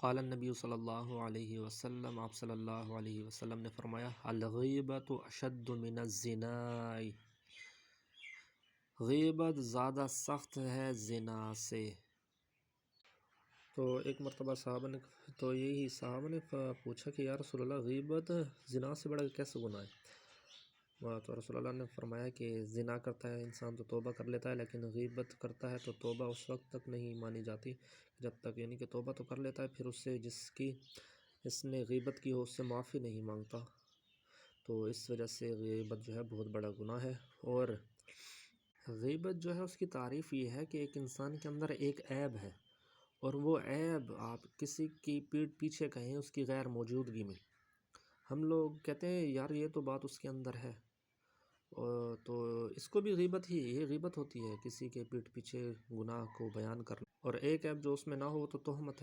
قال النبی صلی اللہ علیہ وسلم، آپ صلی اللہ علیہ وسلم نے فرمایا، الغیبۃ اشد من الزنا، غیبت زیادہ سخت ہے زنا سے۔ تو ایک مرتبہ صحابہ نے پوچھا کہ یا رسول اللہ، غیبت زنا سے بڑا کیسے گناہ ہے؟ تو رسول اللہ نے فرمایا کہ زنا کرتا ہے انسان تو توبہ کر لیتا ہے، لیکن غیبت کرتا ہے تو توبہ اس وقت تک نہیں مانی جاتی جب تک، یعنی کہ توبہ تو کر لیتا ہے، پھر اس سے جس کی اس نے غیبت کی ہو اس سے معافی نہیں مانگتا۔ تو اس وجہ سے غیبت جو ہے بہت بڑا گناہ ہے۔ اور غیبت جو ہے اس کی تعریف یہ ہے کہ ایک انسان کے اندر ایک عیب ہے، اور وہ عیب آپ کسی کی پیٹھ پیچھے کہیں اس کی غیر موجودگی میں، ہم لوگ کہتے ہیں یار یہ تو بات اس کے اندر ہے، تو اس کو بھی یہ غیبت ہوتی ہے، کسی کے پیٹھ پیچھے گناہ کو بیان کرنا۔ اور ایک عیب جو اس میں نہ ہو تو تہمت ہے۔